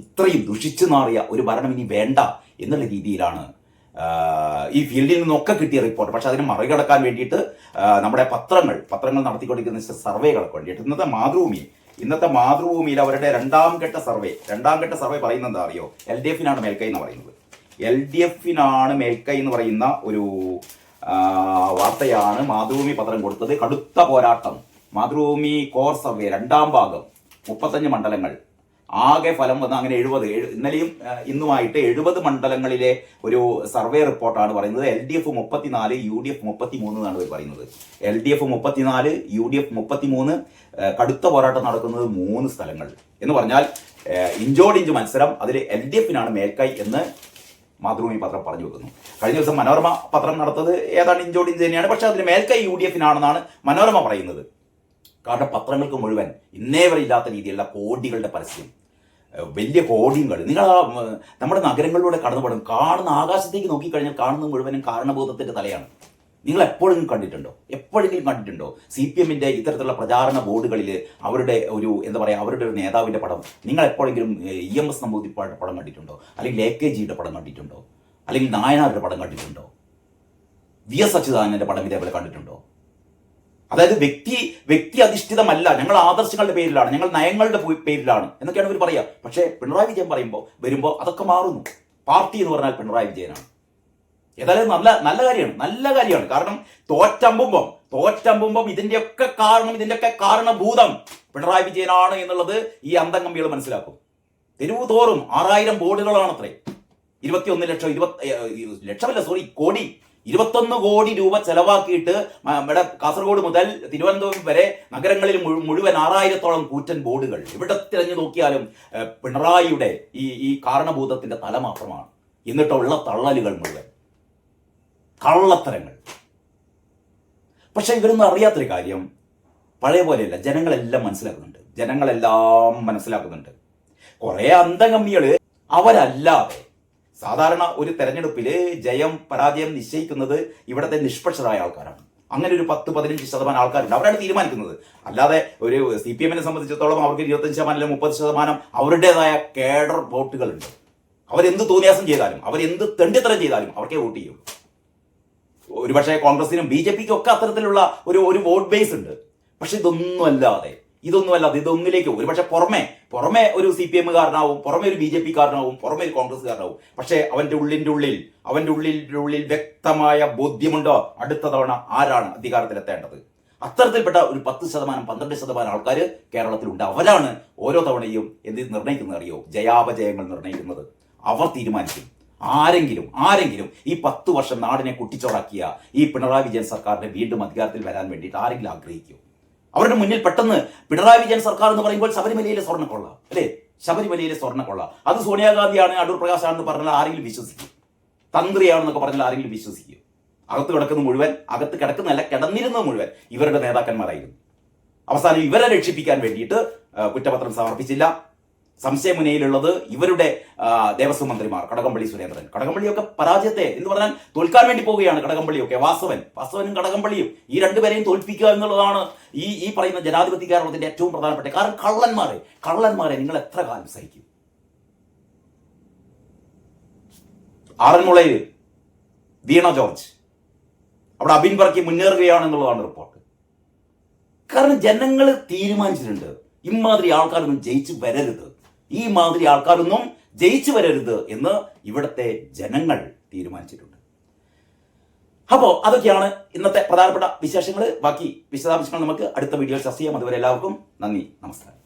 ഇത്രയും ദുഷിച്ചു നാറിയ ഒരു ഭരണം ഇനി വേണ്ട എന്നുള്ള രീതിയിലാണ് ഈ ഫീൽഡിൽ നിന്നൊക്കെ കിട്ടിയ റിപ്പോർട്ട്. പക്ഷെ അതിനെ മറികടക്കാൻ വേണ്ടിയിട്ട് നമ്മുടെ പത്രങ്ങൾ നടത്തിക്കൊണ്ടിരിക്കുന്ന സർവേകളൊക്കെ വേണ്ടിയിട്ട് ഇന്നത്തെ മാതൃഭൂമിയിൽ അവരുടെ രണ്ടാം ഘട്ട സർവേ പറയുന്നത് എന്താ അറിയോ? LDF മേൽക്കൈ എന്ന് പറയുന്നത്. LDF മേൽക്കൈ എന്ന് പറയുന്ന ഒരു വാർത്തയാണ് മാതൃഭൂമി പത്രം കൊടുത്തത്. കടുത്ത പോരാട്ടം. മാതൃഭൂമി കോർ സർവേ രണ്ടാം ഭാഗം 35 മണ്ഡലങ്ങൾ ആകെ ഫലം വന്ന് അങ്ങനെ 70 ഇന്നലെയും ഇന്നുമായിട്ട് 70 മണ്ഡലങ്ങളിലെ ഒരു സർവേ റിപ്പോർട്ടാണ് പറയുന്നത്. LDF 34 UDF 33 എന്നാണ് ഇവർ പറയുന്നത്. LDF 34 UDF 33 കടുത്ത പോരാട്ടം നടക്കുന്നത് 3 സ്ഥലങ്ങൾ എന്ന് പറഞ്ഞാൽ ഇഞ്ചോടിഞ്ച് മത്സരം. അതിൽ LDF മേൽക്കൈ എന്ന് മാതൃഭൂമി പത്രം പറഞ്ഞു വെക്കുന്നു. കഴിഞ്ഞ ദിവസം മനോരമ പത്രം നടത്തത് ഏതാണ്ട് ഇഞ്ചോടിഞ്ച് തന്നെയാണ്. പക്ഷെ അതിന് മേൽക്കൈ UDF മനോരമ പറയുന്നത്. കാരണം പത്രങ്ങൾക്ക് മുഴുവൻ ഇന്നേ വരെ ഇല്ലാത്ത രീതിയിലുള്ള കോടികളുടെ പരസ്യം, വലിയ കോടികൾ. നിങ്ങൾ നമ്മുടെ നഗരങ്ങളിലൂടെ കടന്നുപോകും, കാണുന്ന ആകാശത്തേക്ക് നോക്കിക്കഴിഞ്ഞാൽ കാണുന്നത് മുഴുവനും കാരണബോധത്തിന്റെ തലയാണ്. നിങ്ങൾ എപ്പോഴെങ്കിലും കണ്ടിട്ടുണ്ടോ CPM ഇത്തരത്തിലുള്ള പ്രചാരണ ബോർഡുകളിൽ അവരുടെ ഒരു അവരുടെ ഒരു നേതാവിന്റെ പടം? നിങ്ങൾ എപ്പോഴെങ്കിലും EMS നമ്പൂതിരിപ്പാടിന്റെ പടം കണ്ടിട്ടുണ്ടോ? അല്ലെങ്കിൽ AKGയുടെ പടം കണ്ടിട്ടുണ്ടോ? അല്ലെങ്കിൽ നായനാരുടെ പടം കണ്ടിട്ടുണ്ടോ? VS അച്യുതാനന്ദന്റെ പടം ഇതേപോലെ കണ്ടിട്ടുണ്ടോ? അതായത് വ്യക്തി അധിഷ്ഠിതമല്ല, ഞങ്ങൾ ആദർശങ്ങളുടെ പേരിലാണ്, ഞങ്ങൾ നയങ്ങളുടെ പേരിലാണ് എന്നൊക്കെയാണ് ഇവർ പറയുക. പക്ഷേ പിണറായി വിജയൻ വരുമ്പോൾ അതൊക്കെ മാറുന്നു. പാർട്ടി എന്ന് പറഞ്ഞാൽ പിണറായി വിജയനാണ്. ഏതായാലും നല്ല കാര്യമാണ്. കാരണം തോറ്റമ്പുമ്പം ഇതിന്റെയൊക്കെ കാരണഭൂതം പിണറായി വിജയനാണ് എന്നുള്ളത് ഈ അന്തംഗമ്പികൾ മനസ്സിലാക്കും. തെരുവ് തോറും 6000 ബോർഡുകളാണ് അത്രേ. 21 കോടി രൂപ ചെലവാക്കിയിട്ട് ഇവിടെ കാസർഗോഡ് മുതൽ തിരുവനന്തപുരം വരെ നഗരങ്ങളിൽ മുഴുവൻ 6000-ഓളം കൂറ്റൻ ബോർഡുകൾ. ഇവിടെ തിരഞ്ഞു നോക്കിയാലും പിണറായിയുടെ ഈ കാരണഭൂതത്തിന്റെ തല മാത്രമാണ്. എന്നിട്ടുള്ള തള്ളലുകൾ മുഴുവൻ കള്ളത്തരങ്ങൾ. പക്ഷെ ഇവരൊന്നും അറിയാത്തൊരു കാര്യം, പഴയ പോലെയല്ല, ജനങ്ങളെല്ലാം മനസ്സിലാക്കുന്നുണ്ട്. കുറെ അന്തംഗമ്മികള് അവരല്ലാതെ സാധാരണ ഒരു തെരഞ്ഞെടുപ്പിൽ ജയം പരാജയം നിശ്ചയിക്കുന്നത് ഇവിടുത്തെ നിഷ്പക്ഷരായ ആൾക്കാരാണ്. അങ്ങനെ ഒരു 10-15% ആൾക്കാരുണ്ട്, അവരാണ് തീരുമാനിക്കുന്നത്. അല്ലാതെ ഒരു CPM സംബന്ധിച്ചിടത്തോളം അവർക്ക് 25% അല്ലെങ്കിൽ 30% അവരുടേതായ കേഡർ വോട്ടുകളുണ്ട്. അവരെന്ത് തോന്നിയാസം ചെയ്താലും, അവരെന്ത് തെണ്ടിത്തരം ചെയ്താലും അവർക്കേ വോട്ട് ചെയ്യും. ഒരുപക്ഷെ കോൺഗ്രസിനും BJPക്കും ഒക്കെ അത്തരത്തിലുള്ള ഒരു വോട്ട് ബേസ് ഉണ്ട്. പക്ഷെ ഇതൊന്നിലേക്ക് ഒരുപക്ഷെ പുറമെ ഒരു CPM കാരനാവും, പുറമെ ഒരു BJP കാരനാവും, പുറമെ ഒരു കോൺഗ്രസ് കാരനാവും. പക്ഷെ അവന്റെ ഉള്ളിൽ വ്യക്തമായ ബോധ്യമുണ്ടോ അടുത്ത തവണ ആരാണ് അധികാരത്തിലെത്തേണ്ടത്. അത്തരത്തിൽപ്പെട്ട ഒരു 10%, 12% ആൾക്കാർ കേരളത്തിലുണ്ട്. അവരാണ് ഓരോ തവണയും എന്ത് നിർണ്ണയിക്കുന്നത് അറിയോ? ജയാപജയങ്ങൾ നിർണ്ണയിക്കുന്നത് അവർ തീരുമാനിക്കും. ആരെങ്കിലും ഈ 10 വർഷം നാടിനെ കുട്ടിച്ചോടാക്കിയ ഈ പിണറായി വിജയൻ സർക്കാരിനെ വീണ്ടും അധികാരത്തിൽ വരാൻ വേണ്ടിയിട്ട് ആരെങ്കിലും ആഗ്രഹിക്കും? അവരുടെ മുന്നിൽ പെട്ടെന്ന് പിണറായി വിജയൻ സർക്കാർ എന്ന് പറയുമ്പോൾ ശബരിമലയിലെ സ്വർണ്ണക്കൊള്ള, അല്ലേ? ശബരിമലയിലെ സ്വർണ്ണക്കൊള്ള അത് സോണിയാഗാന്ധിയാണ്, അടൂർ പ്രകാശാണെന്ന് പറഞ്ഞാൽ ആരെങ്കിലും വിശ്വസിക്കും? തന്ത്രിയാണെന്നൊക്കെ പറഞ്ഞാൽ ആരെങ്കിലും വിശ്വസിക്കും? അകത്ത് കിടക്കുന്നതല്ല, കിടന്നിരുന്നത് മുഴുവൻ ഇവരുടെ നേതാക്കന്മാരായിരുന്നു. അവസാനം ഇവരെ രക്ഷിപ്പിക്കാൻ വേണ്ടിയിട്ട് കുറ്റപത്രം സമർപ്പിച്ചില്ല. സംശയമുനയിലുള്ളത് ഇവരുടെ ദേവസ്വം മന്ത്രിമാർ, കടകംപള്ളി സുരേന്ദ്രൻ. കടകംപള്ളിയൊക്കെ പരാജയത്തെ എന്ന് പറഞ്ഞാൽ തോൽക്കാൻ വേണ്ടി പോവുകയാണ്. കടകംപള്ളിയൊക്കെ വാസവനും കടകംപള്ളിയും ഈ രണ്ടുപേരെയും തോൽപ്പിക്കുക എന്നുള്ളതാണ് ഈ പറയുന്ന ജനാധിപത്യ കേരളത്തിന്റെ ഏറ്റവും പ്രധാനപ്പെട്ട. കാരണം കള്ളന്മാരെ നിങ്ങൾ എത്ര കാലം സഹിക്കും? ആറന്മുളയിൽ വീണ ജോർജ്, അവിടെ അബിൻ വർക്കി മുന്നേറുകയാണെന്നുള്ളതാണ് റിപ്പോർട്ട്. കാരണം ജനങ്ങൾ തീരുമാനിച്ചിട്ടുണ്ട് ഇമാതിരി ആൾക്കാരൊന്നും ജയിച്ചു വരരുത് എന്ന് ഇവിടുത്തെ ജനങ്ങൾ തീരുമാനിച്ചിട്ടുണ്ട്. അപ്പോൾ അതൊക്കെയാണ് ഇന്നത്തെ പ്രധാനപ്പെട്ട വിശേഷങ്ങൾ. ബാക്കി വിശദാംശങ്ങൾ നമുക്ക് അടുത്ത വീഡിയോയിൽ ചർച്ച ചെയ്യാം. അതുവരെ എല്ലാവർക്കും നന്ദി, നമസ്കാരം.